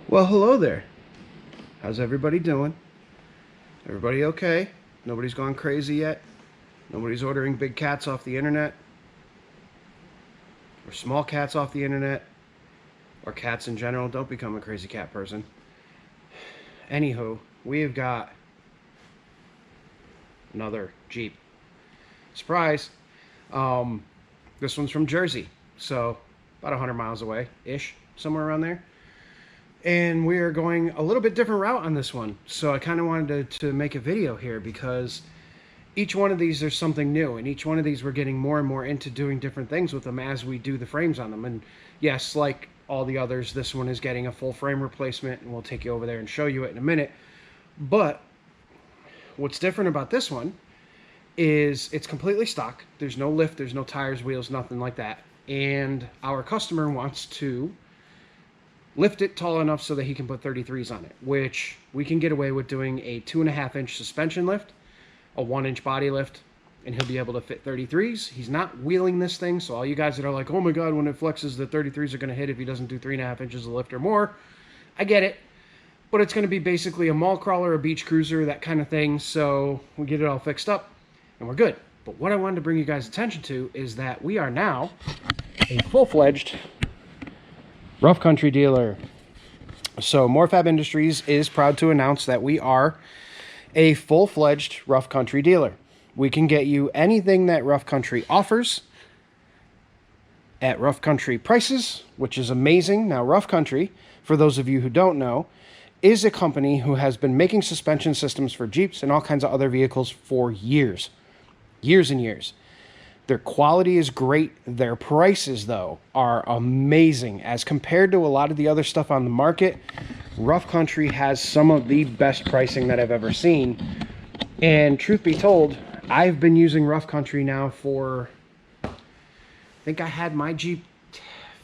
Well, hello there. How's everybody doing? Everybody okay? Nobody's gone crazy yet? Nobody's ordering big cats off the internet? Or small cats off the internet? Or cats in general? Don't become a crazy cat person. Anywho, we have got another Jeep. Surprise! This one's from Jersey, so about 100 miles away-ish, somewhere around there. And we are going a little bit different route on this one. So I kind of wanted to make a video here because each one of these there's something new, and each one of these we're getting more and more into doing different things with them as we do the frames on them. And yes, like all the others, this one is getting a full frame replacement, and we'll take you over there and show you it in a minute. But what's different about this one is it's completely stock. There's no lift, there's no tires, wheels, nothing like that. And our customer wants to lift it tall enough so that he can put 33s on it, which we can get away with doing a 2.5-inch suspension lift, a 1-inch body lift, and he'll be able to fit 33s. He's not wheeling this thing, so all you guys that are like, oh my god, when it flexes, the 33s are going to hit if he doesn't do 3.5 inches of lift or more. I get it, but it's going to be basically a mall crawler, a beach cruiser, that kind of thing, so we get it all fixed up, and we're good. But what I wanted to bring you guys' attention to is that we are now a full-fledged rough country dealer. So Morfab Industries is proud to announce that we are a full-fledged rough country dealer. We can get you anything that rough country offers at rough country prices, which is amazing. Now, rough country, for those of you who don't know, is a company who has been making suspension systems for Jeeps and all kinds of other vehicles for years and years. Their quality is great. Their prices, though, are amazing. As compared to a lot of the other stuff on the market, Rough Country has some of the best pricing that I've ever seen. And truth be told, I've been using Rough Country now for, I think I had my Jeep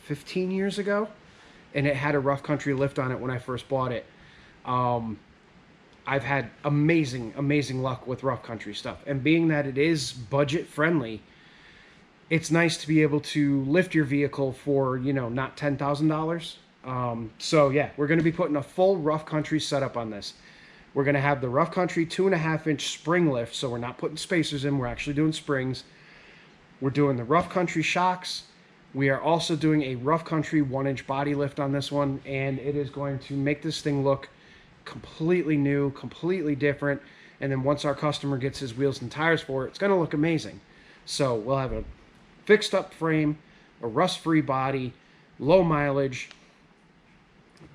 15 years ago, and it had a Rough Country lift on it when I first bought it. I've had amazing luck with Rough Country stuff. And being that it is budget friendly, it's nice to be able to lift your vehicle for, you know, not $10,000. So yeah, we're going to be putting a full Rough Country setup on this. We're going to have the Rough Country 2.5-inch spring lift, so we're not putting spacers in, we're actually doing springs. We're doing the Rough Country shocks. We are also doing a Rough Country 1-inch body lift on this one, and it is going to make this thing look completely new, completely different. And then once our customer gets his wheels and tires for it, it's going to look amazing. So we'll have a fixed up frame, a rust-free body, low mileage,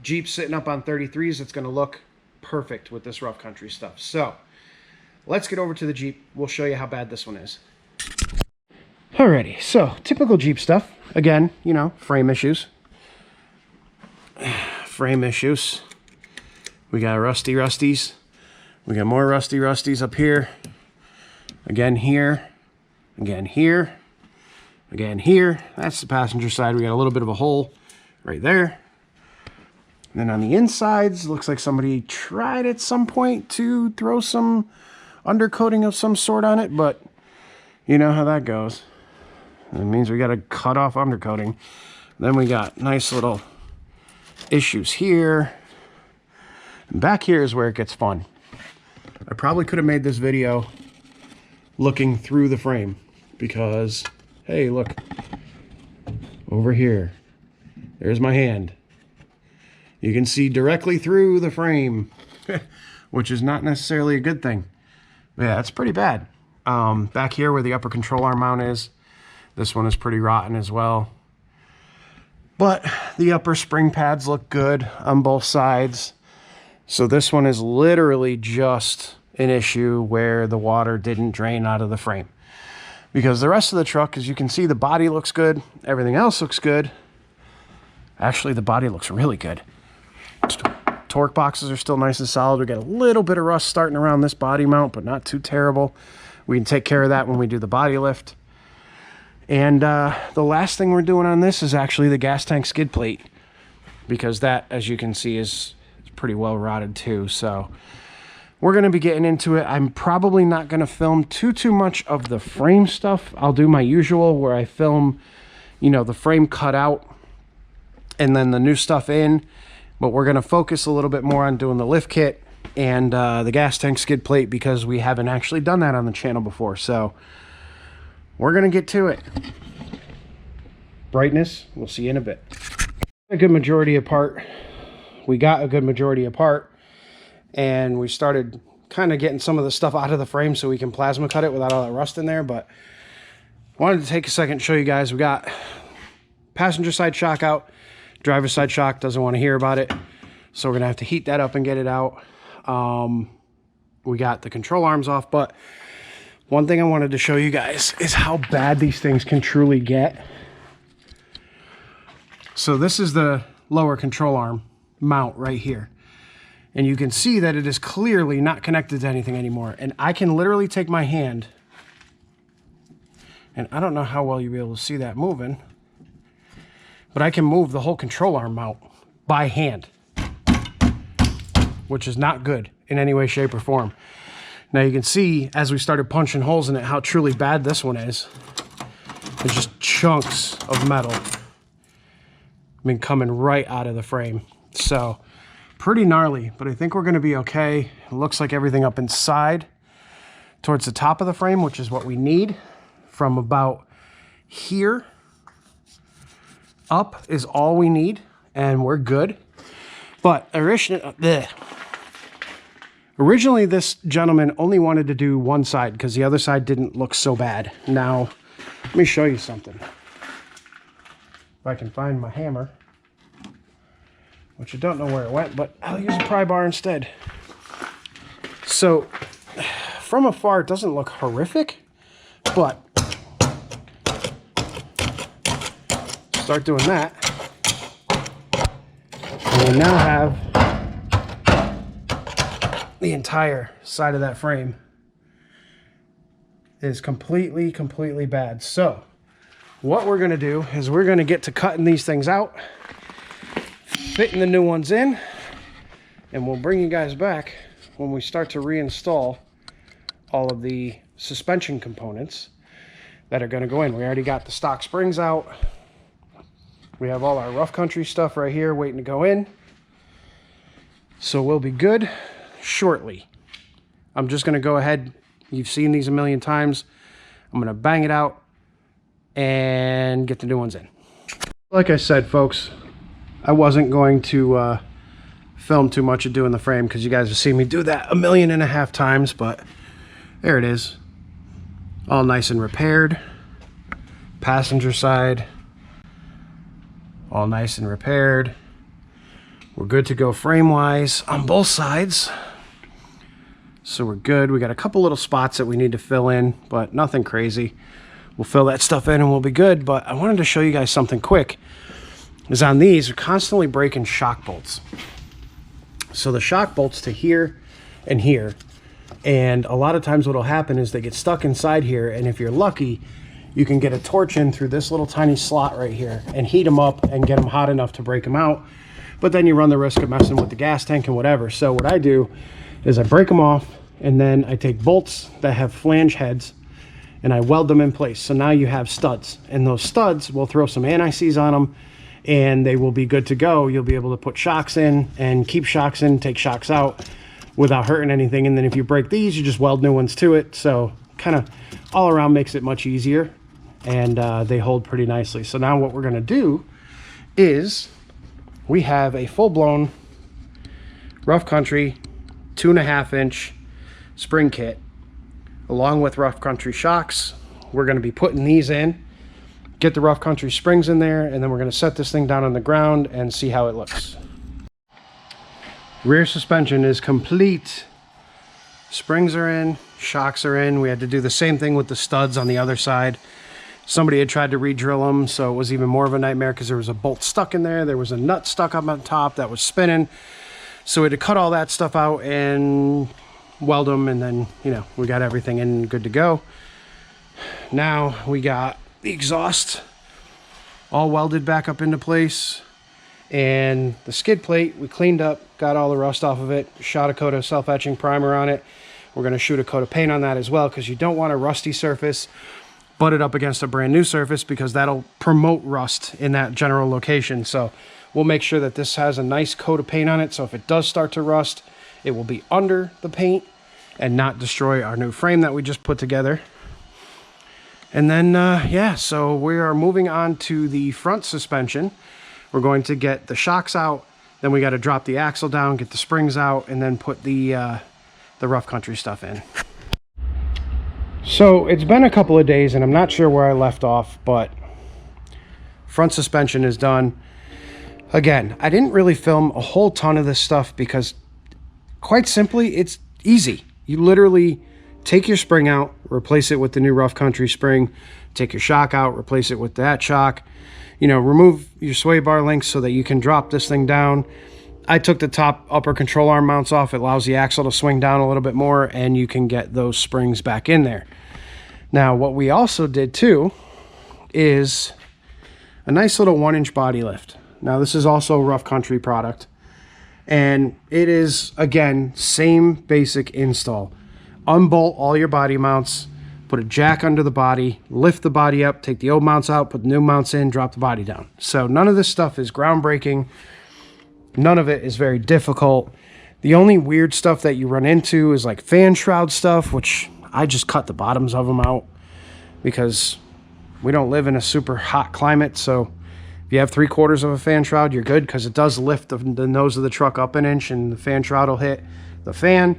Jeep sitting up on 33s. It's going to look perfect with this Rough Country stuff. So let's get over to the Jeep. We'll show you how bad this one is. Alrighty, so typical Jeep stuff. Again, you know, frame issues. Frame issues. We got rusties. We got more rusties up here. Again here. Again here. Again here. That's the passenger side. We got a little bit of a hole right there. And then on the insides, looks like somebody tried at some point to throw some undercoating of some sort on it, but you know how that goes. It means we got to cut off undercoating. Then we got nice little issues here. And back here is where it gets fun. I probably could have made this video looking through the frame because, hey, look, over here, there's my hand. You can see directly through the frame, which is not necessarily a good thing. But yeah, it's pretty bad. Back here where the upper control arm mount is, this one is pretty rotten as well. But the upper spring pads look good on both sides. So this one is literally just an issue where the water didn't drain out of the frame. Because the rest of the truck, as you can see, the body looks good. Everything else looks good. Actually, the body looks really good. Torque boxes are still nice and solid. We got a little bit of rust starting around this body mount, but not too terrible. We can take care of that when we do the body lift. And the last thing we're doing on this is actually the gas tank skid plate, because that, as you can see, is pretty well rotted too. So we're going to be getting into it. I'm probably not going to film too much of the frame stuff. I'll do my usual where I film, you know, the frame cut out and then the new stuff in. But we're going to focus a little bit more on doing the lift kit and the gas tank skid plate, because we haven't actually done that on the channel before. So we're going to get to it. Brightness, we'll see you in a bit. A good majority apart. We got a good majority apart, and we started kind of getting some of the stuff out of the frame so we can plasma cut it without all that rust in there. But I wanted to take a second to show you guys. We got passenger side shock out. Driver's side shock doesn't want to hear about it, so we're gonna have to heat that up and get it out. We got the control arms off, but one thing I wanted to show you guys is how bad these things can truly get. So this is the lower control arm mount right here, and you can see that it is clearly not connected to anything anymore. And I can literally take my hand, and I don't know how well you'll be able to see that moving, but I can move the whole control arm mount by hand, which is not good in any way, shape, or form. Now you can see, as we started punching holes in it, how truly bad this one is. There's just chunks of metal coming right out of the frame. So pretty gnarly, but I think we're gonna be okay. It looks like everything up inside towards the top of the frame, which is what we need, from about here up is all we need, and we're good. But originally this gentleman only wanted to do one side because the other side didn't look so bad. Now, let me show you something. If I can find my hammer, which I don't know where it went, but I'll use a pry bar instead. So, from afar, it doesn't look horrific, but start doing that, and we now have the entire side of that frame is completely bad. So what we're going to do is we're going to get to cutting these things out, fitting the new ones in, and we'll bring you guys back when we start to reinstall all of the suspension components that are going to go in. We already got the stock springs out. We have all our Rough Country stuff right here waiting to go in. So we'll be good shortly. I'm just going to go ahead. You've seen these a million times. I'm going to bang it out and get the new ones in. Like I said, folks, I wasn't going to film too much of doing the frame because you guys have seen me do that 1.5 million times, but there it is. All nice and repaired. Passenger side, all nice and repaired. We're good to go frame-wise on both sides. So we're good. We got a couple little spots that we need to fill in, but nothing crazy. We'll fill that stuff in and we'll be good. But I wanted to show you guys something quick. Is on these, we're constantly breaking shock bolts. So the shock bolts to here and here. And a lot of times what will happen is they get stuck inside here, and if you're lucky, you can get a torch in through this little tiny slot right here and heat them up and get them hot enough to break them out. But then you run the risk of messing with the gas tank and whatever. So what I do is I break them off, and then I take bolts that have flange heads and I weld them in place. So now you have studs, and those studs, will throw some anti-seize on them and they will be good to go. You'll be able to put shocks in and keep shocks in, take shocks out without hurting anything. And then if you break these, you just weld new ones to it. So kind of all around makes it much easier, and they hold pretty nicely. So now what we're going to do is we have a full-blown Rough Country 2.5 inch spring kit along with Rough Country shocks. We're going to be putting these in, get the Rough Country springs in there, and then we're going to set this thing down on the ground and see how it looks. Rear suspension is complete. Springs are in, shocks are in. We had to do the same thing with the studs on the other side. Somebody had tried to re-drill them, so it was even more of a nightmare because there was a bolt stuck in there. There was a nut stuck up on top that was spinning. So we had to cut all that stuff out and weld them, and then, you know, we got everything in good to go. Now we got the exhaust all welded back up into place, and the skid plate we cleaned up, got all the rust off of it, shot a coat of self-etching primer on it. We're going to shoot a coat of paint on that as well, because you don't want a rusty surface butted up against a brand new surface, because that'll promote rust in that general location. So We'll make sure that this has a nice coat of paint on it, so if it does start to rust, it will be under the paint and not destroy our new frame that we just put together. And then, yeah, so we are moving on to the front suspension. We're going to get the shocks out, then we got to drop the axle down, get the springs out, and then put the Rough Country stuff in. So it's been a couple of days, and I'm not sure where I left off, but front suspension is done. Again, I didn't really film a whole ton of this stuff because, quite simply, it's easy. You literally take your spring out, replace it with the new Rough Country spring, take your shock out, replace it with that shock, you know, remove your sway bar links so that you can drop this thing down. I took the top upper control arm mounts off. It allows the axle to swing down a little bit more, and you can get those springs back in there. Now, what we also did too is a nice little 1-inch body lift. Now, this is also a Rough Country product, and it is, again, same basic install. Unbolt all your body mounts, put a jack under the body, lift the body up, take the old mounts out, put the new mounts in, drop the body down. So none of this stuff is groundbreaking. None of it is very difficult. The only weird stuff that you run into is like fan shroud stuff, which I just cut the bottoms of them out because we don't live in a super hot climate. So if you have 3/4 of a fan shroud, you're good, because it does lift the nose of the truck up an inch and the fan shroud will hit the fan.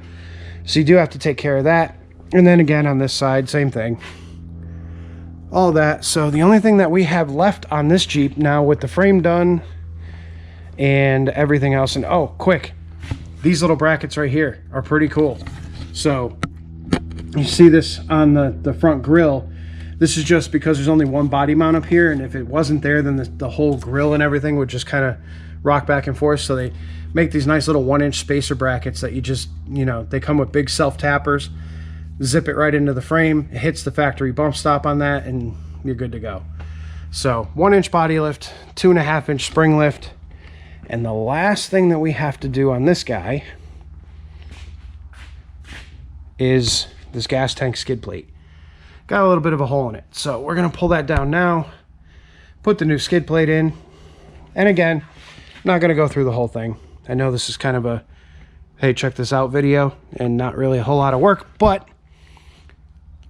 So you do have to take care of that. And then again on this side, same thing. All that. So the only thing that we have left on this Jeep now, with the frame done and everything else, and oh, quick, these little brackets right here are pretty cool. So you see this on the front grille. This is just because there's only one body mount up here, and if it wasn't there, then the whole grille and everything would just kind of rock back and forth. So they make these nice little 1-inch spacer brackets that you just, you know, they come with big self tappers. Zip it right into the frame. It hits the factory bump stop on that, and you're good to go. So 1-inch body lift, 2.5-inch spring lift. And the last thing that we have to do on this guy is this gas tank skid plate. Got a little bit of a hole in it, so we're gonna pull that down now, put the new skid plate in. And again, I'm not gonna go through the whole thing. I know this is kind of a, hey, check this out video, and not really a whole lot of work, but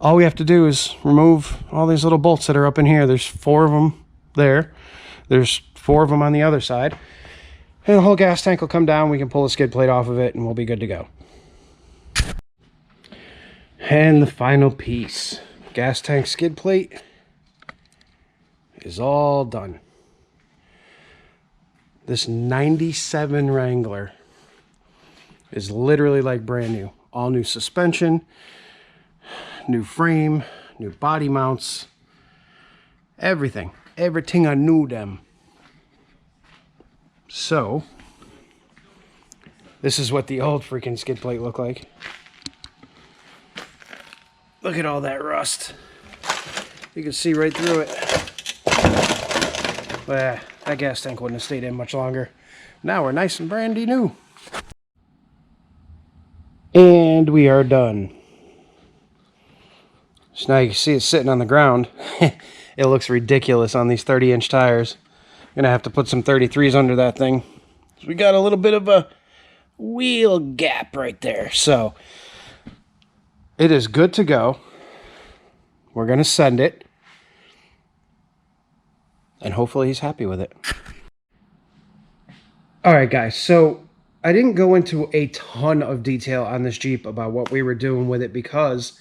all we have to do is remove all these little bolts that are up in here. There's 4 of them there. There's 4 of them on the other side. And the whole gas tank will come down. We can pull the skid plate off of it, and we'll be good to go. And the final piece, gas tank skid plate, is all done. This 97 Wrangler is literally like brand new. All new suspension, new frame, new body mounts, everything I knew them. So this is what the old freaking skid plate looked like. Look at all that rust. You can see right through it. Well, that gas tank wouldn't have stayed in much longer. Now we're nice and brandy new. And we are done. So now you can see it sitting on the ground. It looks ridiculous on these 30-inch tires. Gonna have to put some 33s under that thing. So we got a little bit of a wheel gap right there. So it is good to go. We're gonna send it, and hopefully he's happy with it. All right, guys, so I didn't go into a ton of detail on this Jeep about what we were doing with it, because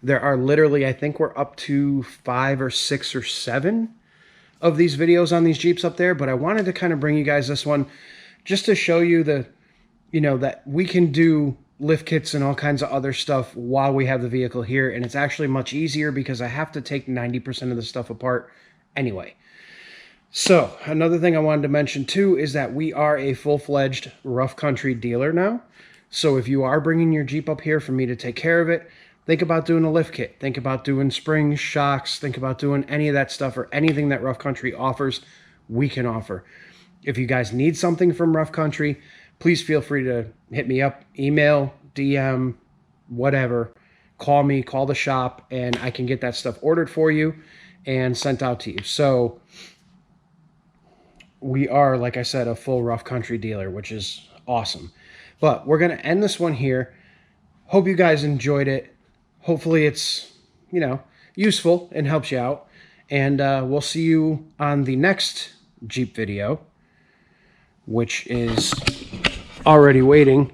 there are literally, I think we're up to 5 or 6 or 7 of these videos on these Jeeps up there. But I wanted to kind of bring you guys this one just to show you the, you know, that we can do lift kits and all kinds of other stuff while we have the vehicle here. And it's actually much easier because I have to take 90% of the stuff apart anyway. So another thing I wanted to mention too is that we are a full-fledged Rough Country dealer now. So if you are bringing your Jeep up here for me to take care of it, think about doing a lift kit. Think about doing springs, shocks. Think about doing any of that stuff, or anything that Rough Country offers, we can offer. If you guys need something from Rough Country, please feel free to hit me up, email, DM, whatever. Call me, call the shop, and I can get that stuff ordered for you and sent out to you. So we are, like I said, a full rough country dealer, which is awesome. But we're going to end this one here. Hope you guys enjoyed it. Hopefully it's, you know, useful and helps you out. And we'll see you on the next Jeep video, which is already waiting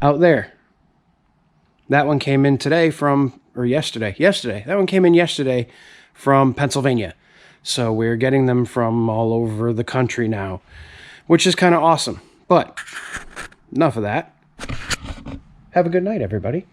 out there. That one came in today from, or yesterday. That one came in yesterday from Pennsylvania. So we're getting them from all over the country now, which is kind of awesome. But enough of that. Have a good night, everybody.